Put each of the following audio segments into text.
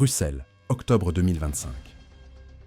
Bruxelles, octobre 2025.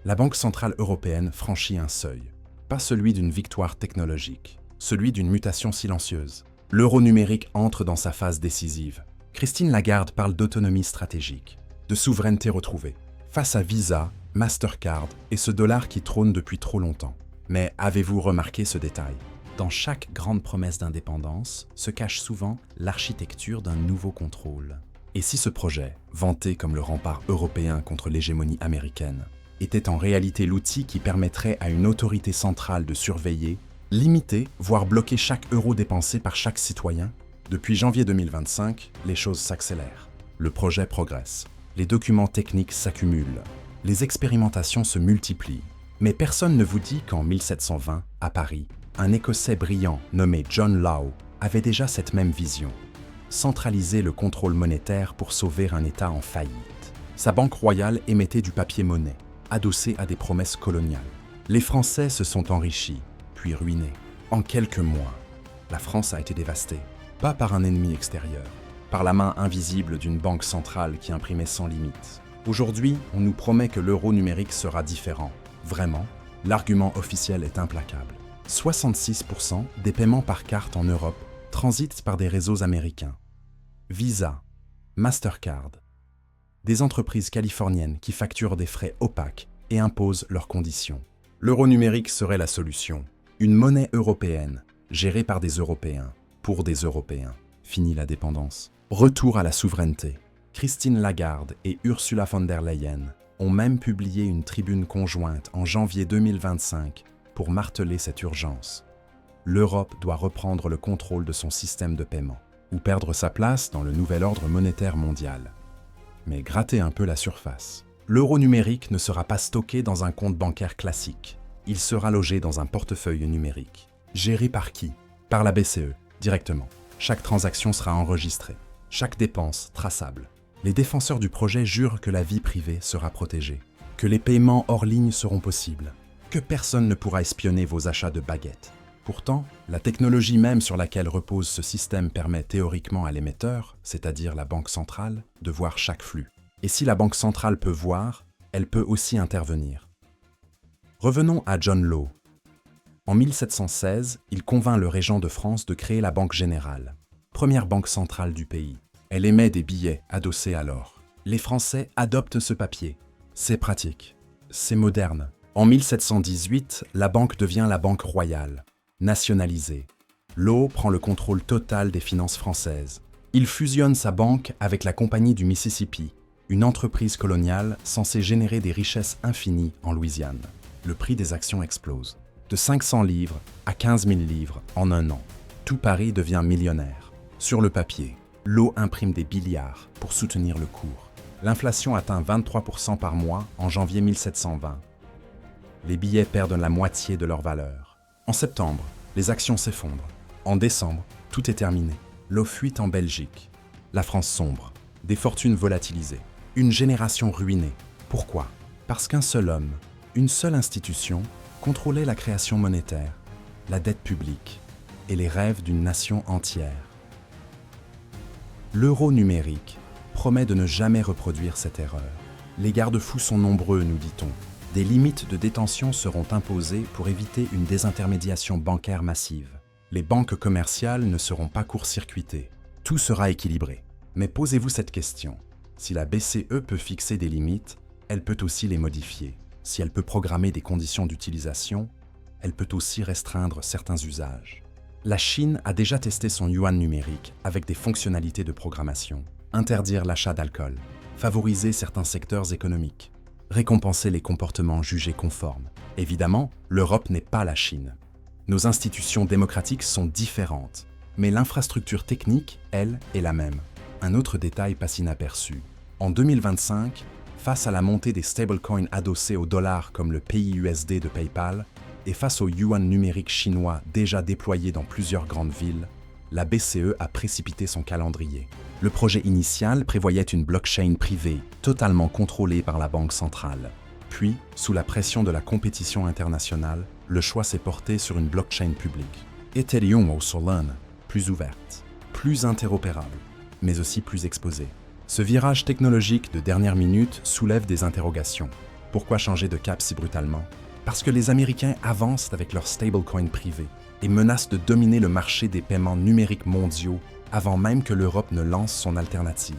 La Banque centrale européenne franchit un seuil. Pas celui d'une victoire technologique, celui d'une mutation silencieuse. L'euro numérique entre dans sa phase décisive. Christine Lagarde parle d'autonomie stratégique, de souveraineté retrouvée, face à Visa, Mastercard et ce dollar qui trône depuis trop longtemps. Mais avez-vous remarqué ce détail? Dans chaque grande promesse d'indépendance se cache souvent l'architecture d'un nouveau contrôle. Et si ce projet, vanté comme le rempart européen contre l'hégémonie américaine, était en réalité l'outil qui permettrait à une autorité centrale de surveiller, limiter, voire bloquer chaque euro dépensé par chaque citoyen? Depuis janvier 2025, les choses s'accélèrent. Le projet progresse. Les documents techniques s'accumulent. Les expérimentations se multiplient. Mais personne ne vous dit qu'en 1720, à Paris, un Écossais brillant nommé John Law avait déjà cette même vision. Centraliser le contrôle monétaire pour sauver un État en faillite. Sa banque royale émettait du papier-monnaie, adossé à des promesses coloniales. Les Français se sont enrichis, puis ruinés. En quelques mois, la France a été dévastée, pas par un ennemi extérieur, par la main invisible d'une banque centrale qui imprimait sans limite. Aujourd'hui, on nous promet que l'euro numérique sera différent. Vraiment, l'argument officiel est implacable. 66% des paiements par carte en Europe transitent par des réseaux américains. Visa, Mastercard, des entreprises californiennes qui facturent des frais opaques et imposent leurs conditions. L'euro numérique serait la solution. Une monnaie européenne, gérée par des Européens, pour des Européens. Fini la dépendance. Retour à la souveraineté. Christine Lagarde et Ursula von der Leyen ont même publié une tribune conjointe en janvier 2025 pour marteler cette urgence. L'Europe doit reprendre le contrôle de son système de paiement, ou perdre sa place dans le nouvel ordre monétaire mondial. Mais grattez un peu la surface. L'euro numérique ne sera pas stocké dans un compte bancaire classique. Il sera logé dans un portefeuille numérique. Géré par qui? Par la BCE, directement. Chaque transaction sera enregistrée. Chaque dépense traçable. Les défenseurs du projet jurent que la vie privée sera protégée, que les paiements hors ligne seront possibles, que personne ne pourra espionner vos achats de baguettes. Pourtant, la technologie même sur laquelle repose ce système permet théoriquement à l'émetteur, c'est-à-dire la banque centrale, de voir chaque flux. Et si la banque centrale peut voir, elle peut aussi intervenir. Revenons à John Law. En 1716, il convainc le régent de France de créer la Banque Générale, première banque centrale du pays. Elle émet des billets adossés à l'or. Les Français adoptent ce papier. C'est pratique. C'est moderne. En 1718, la banque devient la Banque royale, nationalisée. Law prend le contrôle total des finances françaises. Il fusionne sa banque avec la Compagnie du Mississippi, une entreprise coloniale censée générer des richesses infinies en Louisiane. Le prix des actions explose. De 500 livres à 15 000 livres en un an. Tout Paris devient millionnaire. Sur le papier, Law imprime des milliards pour soutenir le cours. L'inflation atteint 23% par mois en janvier 1720. Les billets perdent la moitié de leur valeur. En septembre, les actions s'effondrent. En décembre, tout est terminé. Law fuit en Belgique. La France sombre. Des fortunes volatilisées. Une génération ruinée. Pourquoi? Parce qu'un seul homme, une seule institution, contrôlait la création monétaire, la dette publique et les rêves d'une nation entière. L'euro numérique promet de ne jamais reproduire cette erreur. Les garde-fous sont nombreux, nous dit-on. Des limites de détention seront imposées pour éviter une désintermédiation bancaire massive. Les banques commerciales ne seront pas court-circuitées. Tout sera équilibré. Mais posez-vous cette question. Si la BCE peut fixer des limites, elle peut aussi les modifier. Si elle peut programmer des conditions d'utilisation, elle peut aussi restreindre certains usages. La Chine a déjà testé son yuan numérique avec des fonctionnalités de programmation. Interdire l'achat d'alcool, favoriser certains secteurs économiques, récompenser les comportements jugés conformes. Évidemment, l'Europe n'est pas la Chine. Nos institutions démocratiques sont différentes, mais l'infrastructure technique, elle, est la même. Un autre détail passe inaperçu. En 2025, face à la montée des stablecoins adossés au dollar comme le PIUSD de PayPal, et face au yuan numérique chinois déjà déployé dans plusieurs grandes villes, la BCE a précipité son calendrier. Le projet initial prévoyait une blockchain privée, totalement contrôlée par la Banque centrale. Puis, sous la pression de la compétition internationale, le choix s'est porté sur une blockchain publique. Ethereum ou Solana, plus ouverte, plus interopérable, mais aussi plus exposée. Ce virage technologique de dernière minute soulève des interrogations. Pourquoi changer de cap si brutalement? Parce que les Américains avancent avec leurs stablecoins privés et menacent de dominer le marché des paiements numériques mondiaux avant même que l'Europe ne lance son alternative.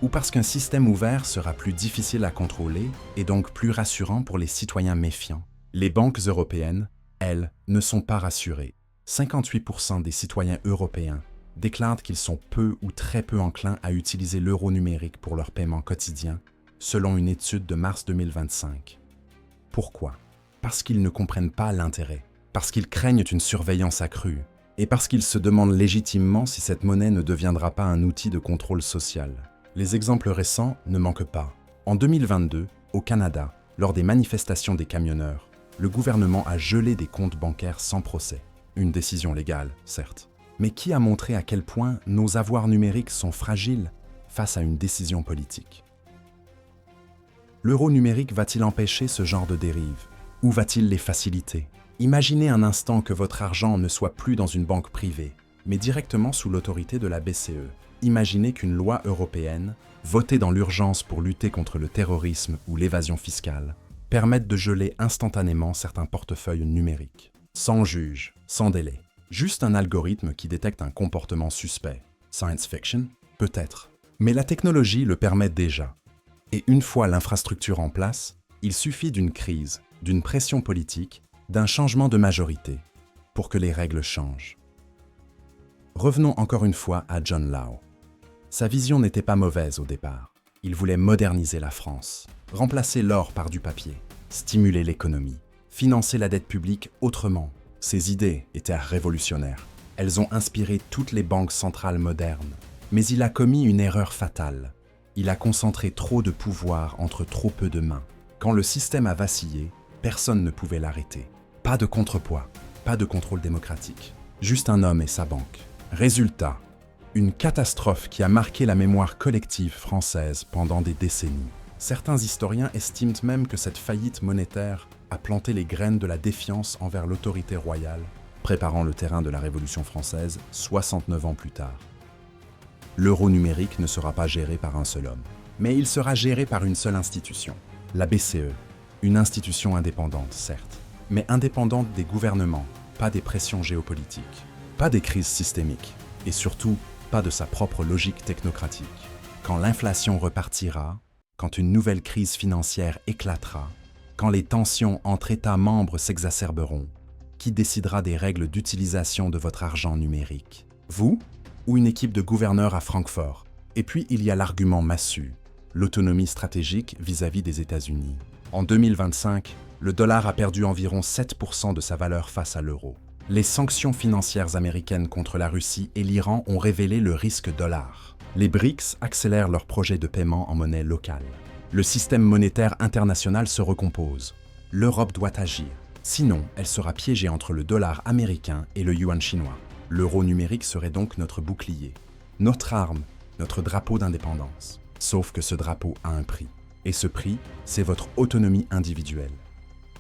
Ou parce qu'un système ouvert sera plus difficile à contrôler et donc plus rassurant pour les citoyens méfiants. Les banques européennes, elles, ne sont pas rassurées. 58% des citoyens européens déclarent qu'ils sont peu ou très peu enclins à utiliser l'euro numérique pour leurs paiements quotidiens, selon une étude de mars 2025. Pourquoi? Parce qu'ils ne comprennent pas l'intérêt, parce qu'ils craignent une surveillance accrue, et parce qu'ils se demandent légitimement si cette monnaie ne deviendra pas un outil de contrôle social. Les exemples récents ne manquent pas. En 2022, au Canada, lors des manifestations des camionneurs, le gouvernement a gelé des comptes bancaires sans procès. Une décision légale, certes. Mais qui a montré à quel point nos avoirs numériques sont fragiles face à une décision politique? L'euro numérique va-t-il empêcher ce genre de dérive? Ou va-t-il les faciliter? Imaginez un instant que votre argent ne soit plus dans une banque privée, mais directement sous l'autorité de la BCE. Imaginez qu'une loi européenne, votée dans l'urgence pour lutter contre le terrorisme ou l'évasion fiscale, permette de geler instantanément certains portefeuilles numériques. Sans juge, sans délai. Juste un algorithme qui détecte un comportement suspect. Science fiction? Peut-être. Mais la technologie le permet déjà. Et une fois l'infrastructure en place, il suffit d'une crise, d'une pression politique, d'un changement de majorité, pour que les règles changent. Revenons encore une fois à John Law. Sa vision n'était pas mauvaise au départ. Il voulait moderniser la France, remplacer l'or par du papier, stimuler l'économie, financer la dette publique autrement. Ses idées étaient révolutionnaires. Elles ont inspiré toutes les banques centrales modernes. Mais il a commis une erreur fatale. Il a concentré trop de pouvoir entre trop peu de mains. Quand le système a vacillé, personne ne pouvait l'arrêter. Pas de contrepoids, pas de contrôle démocratique. Juste un homme et sa banque. Résultat, une catastrophe qui a marqué la mémoire collective française pendant des décennies. Certains historiens estiment même que cette faillite monétaire a planté les graines de la défiance envers l'autorité royale, préparant le terrain de la Révolution française 69 ans plus tard. L'euro numérique ne sera pas géré par un seul homme, mais il sera géré par une seule institution, la BCE, une institution indépendante, certes, mais indépendante des gouvernements, pas des pressions géopolitiques, pas des crises systémiques, et surtout, pas de sa propre logique technocratique. Quand l'inflation repartira, quand une nouvelle crise financière éclatera, quand les tensions entre États membres s'exacerberont, qui décidera des règles d'utilisation de votre argent numérique? Vous ou une équipe de gouverneurs à Francfort? Et puis il y a l'argument massu, l'autonomie stratégique vis-à-vis des États-Unis. En 2025, le dollar a perdu environ 7% de sa valeur face à l'euro. Les sanctions financières américaines contre la Russie et l'Iran ont révélé le risque dollar. Les BRICS accélèrent leurs projets de paiement en monnaie locale. Le système monétaire international se recompose. L'Europe doit agir. Sinon, elle sera piégée entre le dollar américain et le yuan chinois. L'euro numérique serait donc notre bouclier, notre arme, notre drapeau d'indépendance. Sauf que ce drapeau a un prix. Et ce prix, c'est votre autonomie individuelle.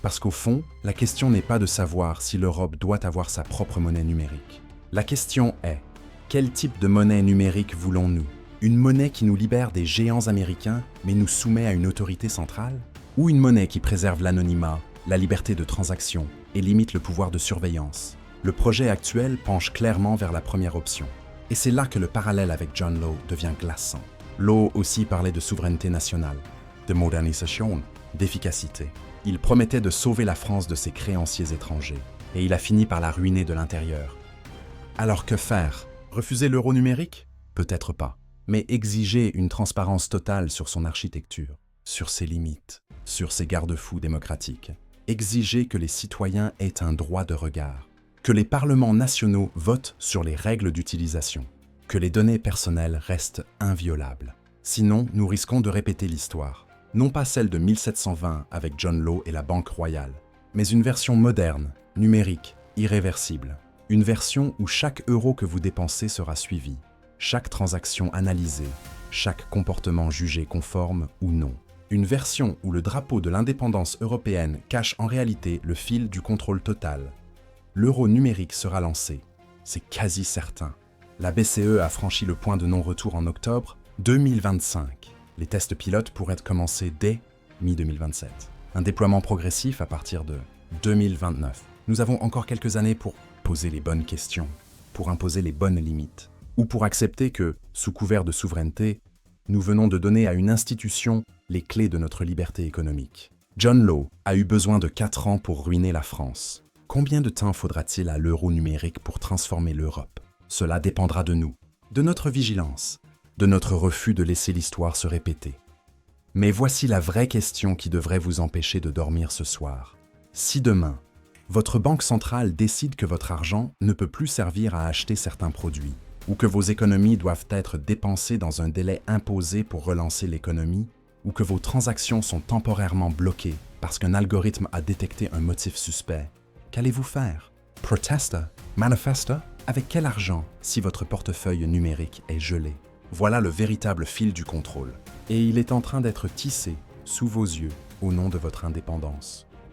Parce qu'au fond, la question n'est pas de savoir si l'Europe doit avoir sa propre monnaie numérique. La question est, quel type de monnaie numérique voulons-nous? Une monnaie qui nous libère des géants américains, mais nous soumet à une autorité centrale? Ou une monnaie qui préserve l'anonymat, la liberté de transaction et limite le pouvoir de surveillance? Le projet actuel penche clairement vers la première option. Et c'est là que le parallèle avec John Law devient glaçant. Law aussi parlait de souveraineté nationale, de modernisation, d'efficacité. Il promettait de sauver la France de ses créanciers étrangers, et il a fini par la ruiner de l'intérieur. Alors que faire? Refuser l'euro numérique? Peut-être pas. Mais exiger une transparence totale sur son architecture, sur ses limites, sur ses garde-fous démocratiques. Exiger que les citoyens aient un droit de regard, que les parlements nationaux votent sur les règles d'utilisation, que les données personnelles restent inviolables. Sinon, nous risquons de répéter l'histoire. Non pas celle de 1720 avec John Law et la Banque royale, mais une version moderne, numérique, irréversible. Une version où chaque euro que vous dépensez sera suivi, chaque transaction analysée, chaque comportement jugé conforme ou non. Une version où le drapeau de l'indépendance européenne cache en réalité le fil du contrôle total. L'euro numérique sera lancé, c'est quasi certain. La BCE a franchi le point de non-retour en octobre, 2025. Les tests pilotes pourraient commencer dès mi-2027. Un déploiement progressif à partir de 2029. Nous avons encore quelques années pour poser les bonnes questions, pour imposer les bonnes limites, ou pour accepter que, sous couvert de souveraineté, nous venons de donner à une institution les clés de notre liberté économique. John Law a eu besoin de 4 ans pour ruiner la France. Combien de temps faudra-t-il à l'euro numérique pour transformer l'Europe? Cela dépendra de nous, de notre vigilance, de notre refus de laisser l'histoire se répéter. Mais voici la vraie question qui devrait vous empêcher de dormir ce soir. Si demain, votre banque centrale décide que votre argent ne peut plus servir à acheter certains produits, ou que vos économies doivent être dépensées dans un délai imposé pour relancer l'économie, ou que vos transactions sont temporairement bloquées parce qu'un algorithme a détecté un motif suspect, qu'allez-vous faire? Protester? Manifester? Avec quel argent si votre portefeuille numérique est gelé? Voilà le véritable fil du contrôle. Et il est en train d'être tissé sous vos yeux au nom de votre indépendance.